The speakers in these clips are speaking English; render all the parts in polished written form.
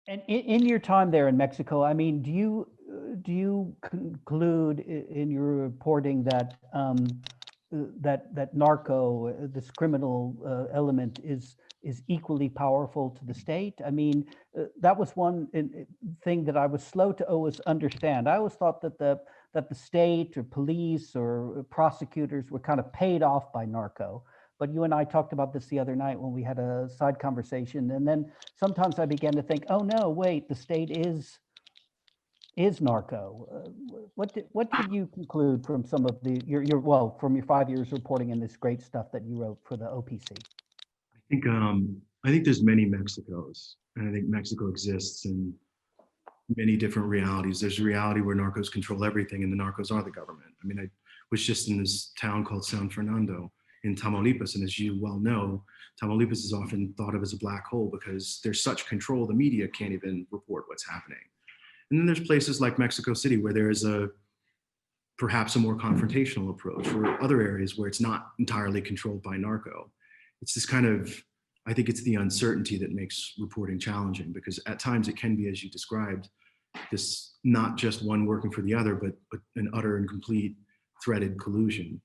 And in your time there in Mexico, I mean, do you conclude in your reporting that that narco, this criminal element, is equally powerful to the state? I mean, that was one thing that I was slow to always understand. I always thought that the state or police or prosecutors were kind of paid off by narco. But you and I talked about this the other night when we had a side conversation, and then sometimes I began to think, oh no, wait, the state is narco. What did you conclude from some of your well, from your 5 years reporting in this great stuff that you wrote for the OPC? I think there's many Mexicos, and I think Mexico exists in many different realities. There's a reality where narcos control everything, and the narcos are the government. I mean, I was just in this town called San Fernando in Tamaulipas, and as you well know, Tamaulipas is often thought of as a black hole because there's such control, the media can't even report what's happening. And then there's places like Mexico City where there is perhaps a more confrontational approach, or other areas where it's not entirely controlled by narco. It's this kind of, I think it's the uncertainty that makes reporting challenging, because at times it can be, as you described, this not just one working for the other, but an utter and complete threaded collusion.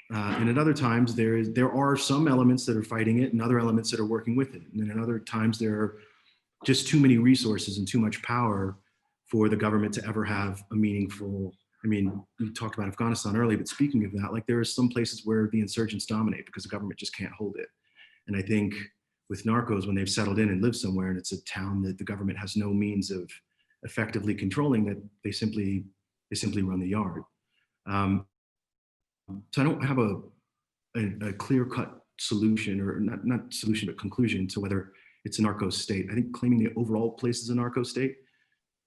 And at other times there are some elements that are fighting it and other elements that are working with it. And then at other times there are just too many resources and too much power for the government to ever have a meaningful, I mean, we talked about Afghanistan earlier, but speaking of that, like there are some places where the insurgents dominate because the government just can't hold it. And I think with narcos, when they've settled in and live somewhere and it's a town that the government has no means of effectively controlling, that they simply run the yard. So I don't have a clear-cut solution, or not solution, but conclusion to whether it's a narco state. I think claiming the overall place is a narco state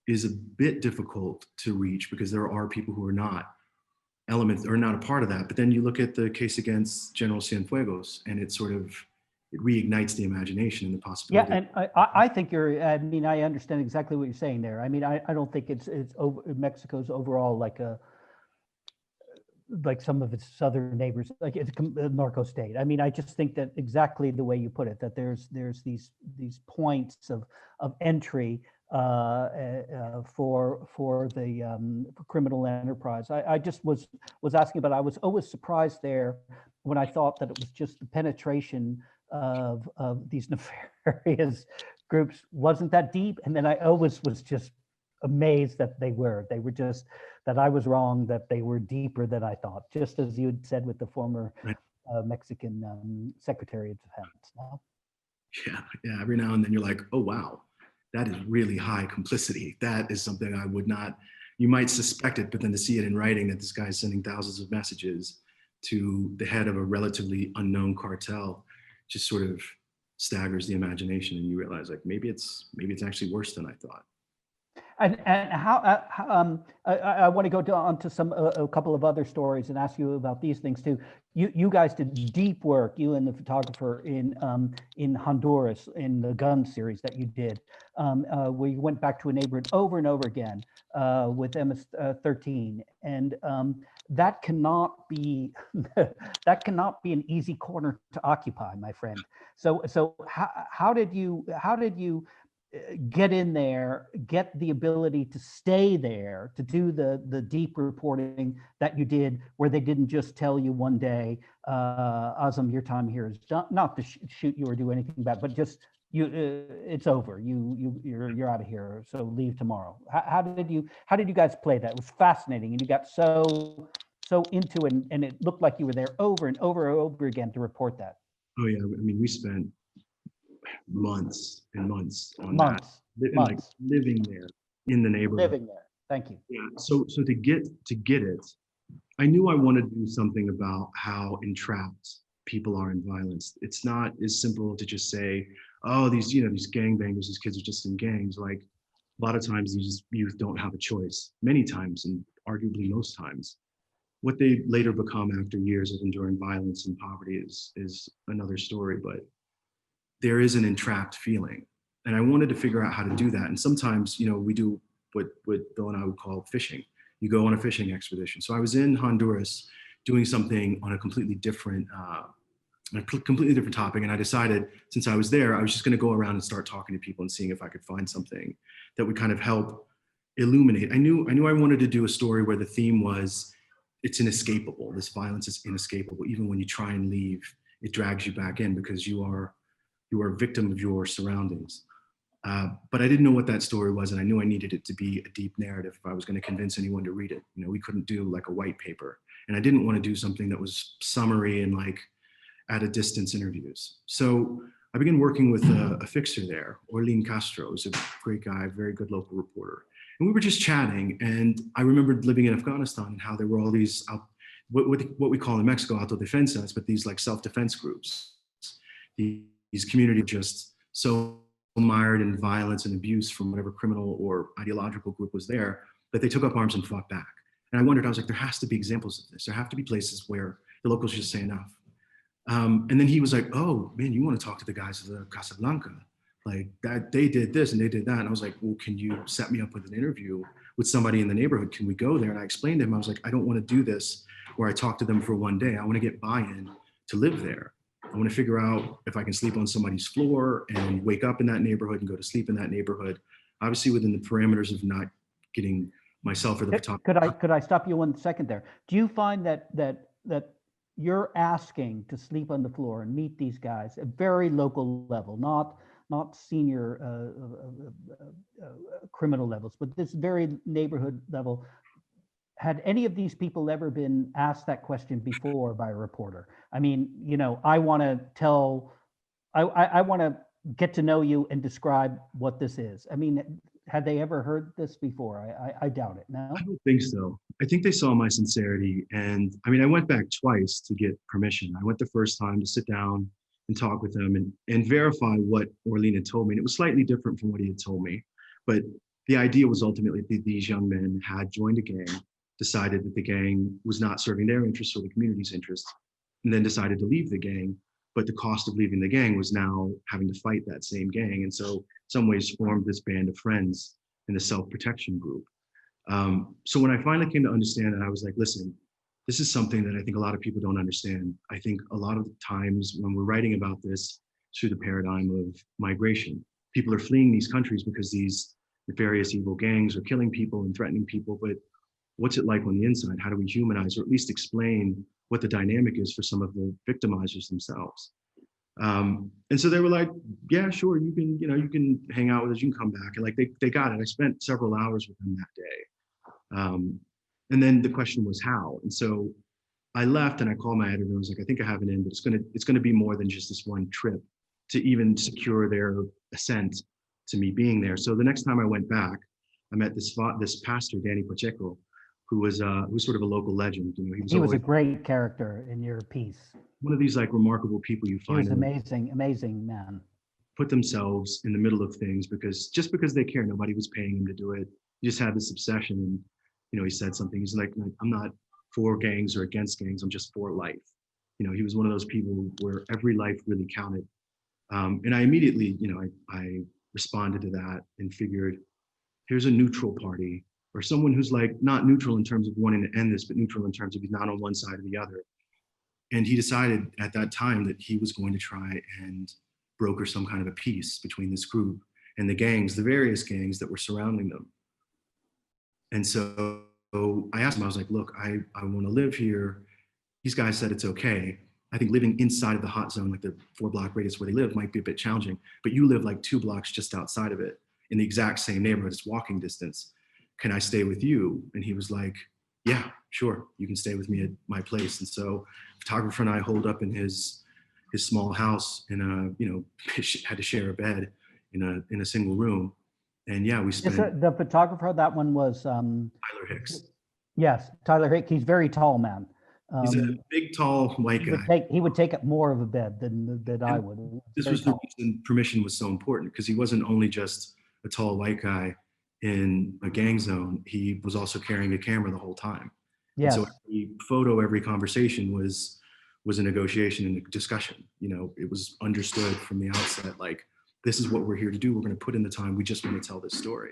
is a bit difficult to reach because there are people who are not elements or not a part of that. But then you look at the case against General Sienfuegos, and it reignites the imagination and the possibility. Yeah, and I think I mean, I understand exactly what you're saying there. I mean, I don't think it's over Mexico's overall like some of its southern neighbors, like it's a narco state. I mean, I just think that exactly the way you put it, that there's these points of entry for the criminal enterprise. I just was asking, but I was always surprised there when I thought that it was just the penetration of these nefarious groups wasn't that deep, and then I always was just amazed that they were just, that I was wrong, that they were deeper than I thought, just as you had said with the former Mexican Secretary of Defense. No? Yeah. Every now and then you're like, oh wow, that is really high complicity. That is something I would not. You might suspect it, but then to see it in writing that this guy is sending thousands of messages to the head of a relatively unknown cartel just sort of staggers the imagination, and you realize like maybe it's actually worse than I thought. And how I want to go on to a couple of other stories and ask you about these things too. You guys did deep work, you and the photographer, in Honduras, in the gun series that you did, where you went back to a neighborhood over and over again with MS-13, and that cannot be an easy corner to occupy, my friend. So how did you get in there, get the ability to stay there, to do the deep reporting that you did, where they didn't just tell you one day, Azam, your time here is done, not to shoot you or do anything bad, but just it's over. You're out of here. So leave tomorrow. How did you guys play that? It was fascinating, and you got so into it, and it looked like you were there over and over and over again to report that. Oh yeah, I mean, we spent months and months on months. Like living there in the neighborhood. Living there. Thank you. Yeah. So to get it, I knew I wanted to do something about how entrapped people are in violence. It's not as simple to just say, oh, these gangbangers, these kids are just in gangs. Like a lot of times these youth don't have a choice. Many times, and arguably most times, what they later become after years of enduring violence and poverty is another story. But there is an entrapped feeling. And I wanted to figure out how to do that. And sometimes, we do what Bill and I would call fishing. You go on a fishing expedition. So I was in Honduras doing something on a completely different a completely different topic. And I decided, since I was there, I was just going to go around and start talking to people and seeing if I could find something that would kind of help illuminate. I knew I wanted to do a story where the theme was, it's inescapable. This violence is inescapable. Even when you try and leave, it drags you back in because you are a victim of your surroundings. But I didn't know what that story was, and I knew I needed it to be a deep narrative if I was going to convince anyone to read it. You know, we couldn't do like a white paper, and I didn't want to do something that was summary and like at a distance interviews. So I began working with a fixer there, Orlin Castro, who's a great guy, very good local reporter. And we were just chatting, and I remembered living in Afghanistan and how there were all these, what we call in Mexico, autodefensas, but these like self-defense groups. These communities just so mired in violence and abuse from whatever criminal or ideological group was there, that they took up arms and fought back. And I wondered, I was like, there has to be examples of this. There have to be places where the locals just say enough. And then he was like, oh man, you want to talk to the guys of the Casablanca? Like that, they did this and they did that. And I was like, well, can you set me up with an interview with somebody in the neighborhood? Can we go there? And I explained to him, I was like, I don't want to do this where I talk to them for one day. I want to get buy-in to live there. I want to figure out if I can sleep on somebody's floor and wake up in that neighborhood and go to sleep in that neighborhood, obviously within the parameters of not getting myself or the photographer. Could I stop you 1 second there? Do you find that you're asking to sleep on the floor and meet these guys at very local level, not senior criminal levels, but this very neighborhood level? Had any of these people ever been asked that question before by a reporter? I mean, you know, I want to get to know you and describe what this is. I mean, had they ever heard this before? I doubt it. No? I don't think so. I think they saw my sincerity. And I mean, I went back twice to get permission. I went the first time to sit down and talk with them and verify what Orlin had told me. And it was slightly different from what he had told me. But the idea was ultimately that these young men had joined a gang, decided that the gang was not serving their interests or the community's interests, and then decided to leave the gang. But the cost of leaving the gang was now having to fight that same gang. And so in some ways formed this band of friends in the self-protection group. So when I finally came to understand that, I was like, listen, this is something that I think a lot of people don't understand. I think a lot of the times when we're writing about this through the paradigm of migration, people are fleeing these countries because these nefarious evil gangs are killing people and threatening people. But what's it like on the inside? How do we humanize or at least explain what the dynamic is for some of the victimizers themselves? And so they were like, yeah, sure, you can hang out with us, you can come back. And like, they got it. I spent several hours with them that day. And then the question was how? And so I left and I called my editor and was like, I think I have an in, but it's gonna be more than just this one trip to even secure their assent to me being there. So the next time I went back, I met this pastor, Danny Pacheco, who was sort of a local legend. You know, he was a great character in your piece. One of these like remarkable people you find. He was amazing man. Put themselves in the middle of things because they care. Nobody was paying him to do it. He just had this obsession, and you know, he said something. He's like, I'm not for gangs or against gangs. I'm just for life. You know, he was one of those people where every life really counted. And I immediately, you know, I responded to that and figured, here's a neutral party, or someone who's like not neutral in terms of wanting to end this, but neutral in terms of he's not on one side or the other. And he decided at that time that he was going to try and broker some kind of a peace between this group and the gangs, the various gangs that were surrounding them. And so I asked him, I was like, look, I want to live here. These guys said it's okay. I think living inside of the hot zone, like the 4-block radius where they live, might be a bit challenging, but you live like 2 blocks just outside of it in the exact same neighborhood. It's walking distance. Can I stay with you? And he was like, yeah, sure. You can stay with me at my place. And so photographer and I holed up in his small house in had to share a bed in a single room. And yeah, we spent. The photographer, that one was Tyler Hicks. Yes, Tyler Hicks. He's a very tall man. He's a big, tall white guy. He would take up more of a bed than I would. This was the reason permission was so important, because he wasn't only just a tall white guy in a gang zone. He was also carrying a camera the whole time. Yes. And so every photo, every conversation was a negotiation and a discussion. You know, it was understood from the outset, like, this is what we're here to do. We're going to put in the time. We just want to tell this story.